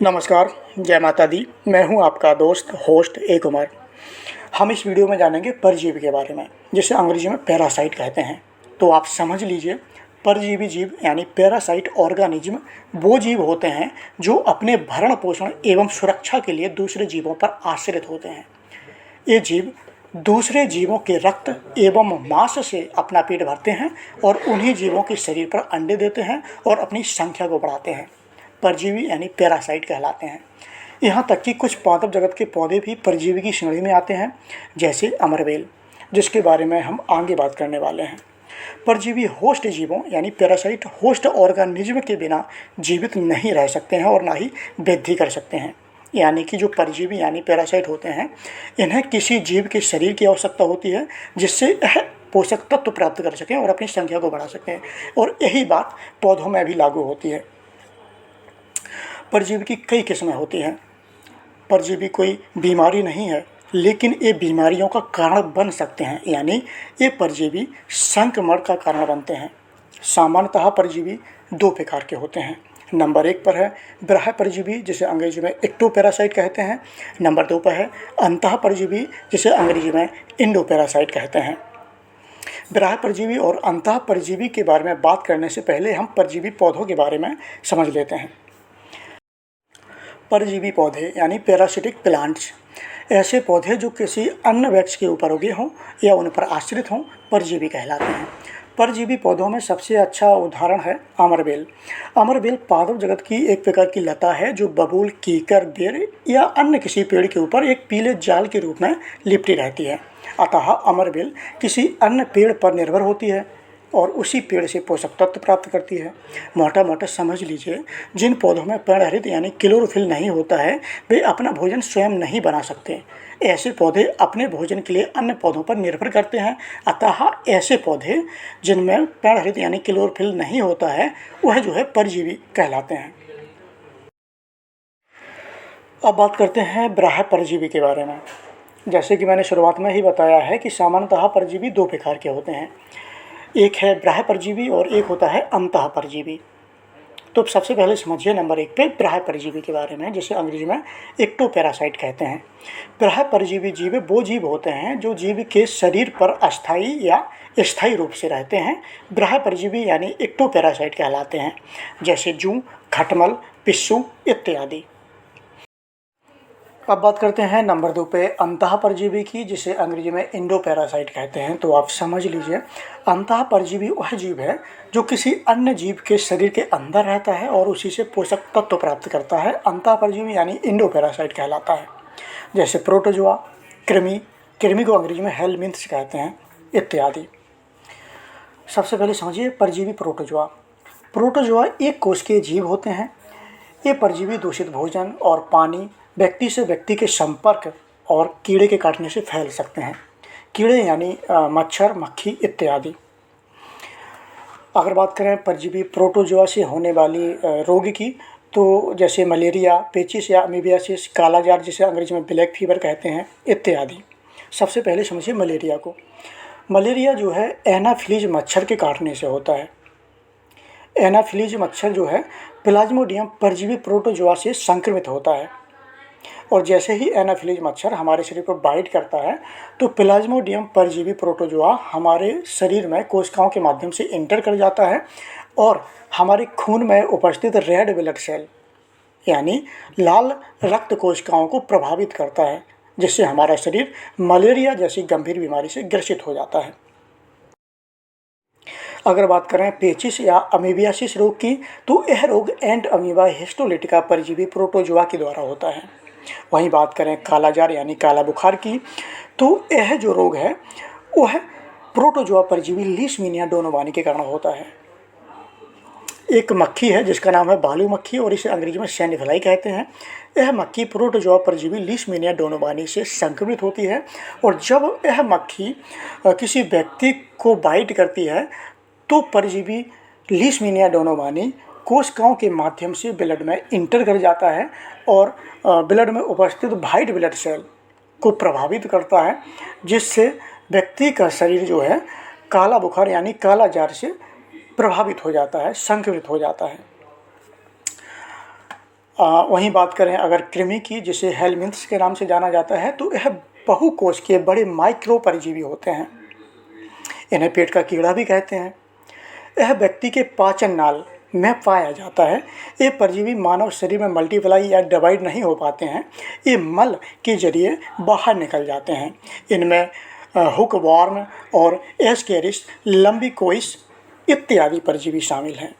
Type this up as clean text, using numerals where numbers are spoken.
नमस्कार, जय माता दी। मैं हूं आपका दोस्त होस्ट ए कुमार। हम इस वीडियो में जानेंगे परजीवी के बारे में, जिसे अंग्रेजी में पैरासाइट कहते हैं। तो आप समझ लीजिए, परजीवी जीव यानी पैरासाइट ऑर्गेनिज्म वो जीव होते हैं जो अपने भरण पोषण एवं सुरक्षा के लिए दूसरे जीवों पर आश्रित होते हैं। ये जीव दूसरे जीवों के रक्त एवं मांस से अपना पेट भरते हैं और उन्हीं जीवों के शरीर पर अंडे देते हैं और अपनी संख्या को बढ़ाते हैं। परजीवी यानी पैरासाइट कहलाते हैं। यहाँ तक कि कुछ पादप जगत के पौधे भी परजीवी की श्रेणी में आते हैं, जैसे अमरबेल, जिसके बारे में हम आगे बात करने वाले हैं। परजीवी होस्ट जीवों यानी पैरासाइट होस्ट ऑर्गेनिज्म के बिना जीवित नहीं रह सकते हैं और ना ही वृद्धि कर सकते हैं। यानी कि जो परजीवी यानी पैरासाइट होते हैं, इन्हें किसी जीव के शरीर की आवश्यकता होती है जिससे यह पोषक तत्व प्राप्त कर सकें और अपनी संख्या को बढ़ा सकें। और यही बात पौधों में भी लागू होती है। परजीवी की कई किस्में होती हैं। परजीवी कोई बीमारी नहीं है, लेकिन ये बीमारियों का कारण बन सकते हैं, यानी ये परजीवी संक्रमण का कारण बनते हैं। सामान्यतः परजीवी दो प्रकार के होते हैं। नंबर 1 पर है बाह्य परजीवी, जिसे अंग्रेजी में एक्टोपैरासाइट कहते हैं। नंबर 2 पर है अंतः परजीवी, जिसे अंग्रेजी में इंडोपैरासाइट कहते हैं। बाह्य परजीवी और अंतः परजीवी के बारे में बात करने से पहले हम परजीवी पौधों के बारे में समझ लेते हैं। परजीवी पौधे यानी पैरासिटिक प्लांट्स, ऐसे पौधे जो किसी अन्य वृक्ष के ऊपर उगे हों या उन पर आश्रित हों, परजीवी कहलाते हैं। परजीवी पौधों में सबसे अच्छा उदाहरण है अमरबेल। अमरबेल पादप जगत की एक प्रकार की लता है जो बबूल, कीकर, बेर या अन्य किसी पेड़ के ऊपर एक पीले जाल के रूप में लिपटी रहती है। अतः अमरबेल किसी अन्य पेड़ पर निर्भर होती है और उसी पेड़ से पोषक तत्व प्राप्त करती है। मोटा मोटा समझ लीजिए, जिन पौधों में पर्णहरित यानी क्लोरोफिल नहीं होता है, वे अपना भोजन स्वयं नहीं बना सकते। ऐसे पौधे अपने भोजन के लिए अन्य पौधों पर निर्भर करते हैं। अतः ऐसे पौधे जिनमें पर्णहरित यानी क्लोरोफिल नहीं होता है, वह जो है परजीवी कहलाते हैं। अब बात करते हैं बाह्य परजीवी के बारे में। जैसे कि मैंने शुरुआत में ही बताया है कि सामान्यतः परजीवी दो प्रकार के होते हैं। एक है बाह्य परजीवी और एक होता है अंतः परजीवी। तो सबसे पहले समझिए नंबर 1 पे बाह्य परजीवी के बारे में, जिसे अंग्रेजी में एक्टोपैरासाइट कहते हैं। बाह्य परजीवी जीव वो जीव होते हैं जो जीव के शरीर पर अस्थायी या स्थायी रूप से रहते हैं। बाह्य परजीवी यानी एक्टोपैरासाइट कहलाते हैं, जैसे जूं, खटमल, पिस्सू इत्यादि। अब बात करते हैं नंबर 2 पे अंतः परजीवी की, जिसे अंग्रेजी में इंडोपैरासाइट कहते हैं। तो आप समझ लीजिए, अंतः परजीवी वह जीव है जो किसी अन्य जीव के शरीर के अंदर रहता है और उसी से पोषक तत्व प्राप्त करता है। अंतः परजीवी यानी इंडोपैरासाइट कहलाता है, जैसे प्रोटोजोआ, कृमि, कृमि को अंग्रेजी में हेलमिंथ्स कहते हैं इत्यादि। सबसे पहले समझिए परजीवी प्रोटोजोआ। प्रोटोजोआ एक कोशिकीय जीव होते हैं। ये परजीवी दूषित भोजन और पानी, व्यक्ति से व्यक्ति के संपर्क और कीड़े के काटने से फैल सकते हैं। कीड़े यानी मच्छर, मक्खी इत्यादि। अगर बात करें परजीवी प्रोटोजोआ से होने वाली रोग की, तो जैसे मलेरिया, पेचिस या अमीबियासिस, कालाजार जिसे अंग्रेजी में ब्लैक फीवर कहते हैं इत्यादि। सबसे पहले समझिए मलेरिया को। मलेरिया जो है एनाफिलीज मच्छर के काटने से होता है। एनाफिलीज मच्छर जो है प्लाज्मोडियम परजीवी प्रोटोजोआ से संक्रमित होता है, और जैसे ही एनाफिलीज मच्छर हमारे शरीर पर बाइट करता है, तो प्लाज्मोडियम परजीवी प्रोटोजोआ हमारे शरीर में कोशिकाओं के माध्यम से इंटर कर जाता है और हमारे खून में उपस्थित रेड ब्लड सेल यानी लाल रक्त कोशिकाओं को प्रभावित करता है, जिससे हमारा शरीर मलेरिया जैसी गंभीर बीमारी से ग्रसित हो जाता है। अगर बात करें पेचिस या अमीबियासिस रोग की, तो यह रोग एंट अमीबा हिस्टोलिटिका परजीवी प्रोटोजोआ के द्वारा होता है। वहीं बात करें कालाजार यानी काला बुखार की, तो यह जो रोग है वह प्रोटोजोआ परजीवी लीशमीनिया डोनोवानी के कारण होता है। एक मक्खी है जिसका नाम है बालू मक्खी और इसे अंग्रेजी में सैंड फ्लाई कहते हैं। यह मक्खी प्रोटोजोआ परजीवी लीशमीनिया डोनोवानी से संक्रमित होती है, और जब यह मक्खी किसी व्यक्ति को बाइट करती है, तो परजीवी लीशमीनिया डोनोवानी कोशिकाओं के माध्यम से ब्लड में इंटर कर जाता है और ब्लड में उपस्थित वाइट ब्लड सेल को प्रभावित करता है, जिससे व्यक्ति का शरीर जो है काला बुखार यानी काला जार से प्रभावित हो जाता है, संक्रमित हो जाता है। वहीं बात करें अगर कृमि की, जिसे हेलमिंथ्स के नाम से जाना जाता है, तो यह बहुकोशिकीय बड़े माइक्रो परजीवी होते हैं। इन्हें पेट का कीड़ा भी कहते हैं। यह व्यक्ति के पाचन नाल में पाया जाता है। ये परजीवी मानव शरीर में मल्टीप्लाई या डिवाइड नहीं हो पाते हैं, ये मल के जरिए बाहर निकल जाते हैं। इनमें हुकवॉर्म और एस्केरिस लंबिकोइस इत्यादि परजीवी शामिल हैं।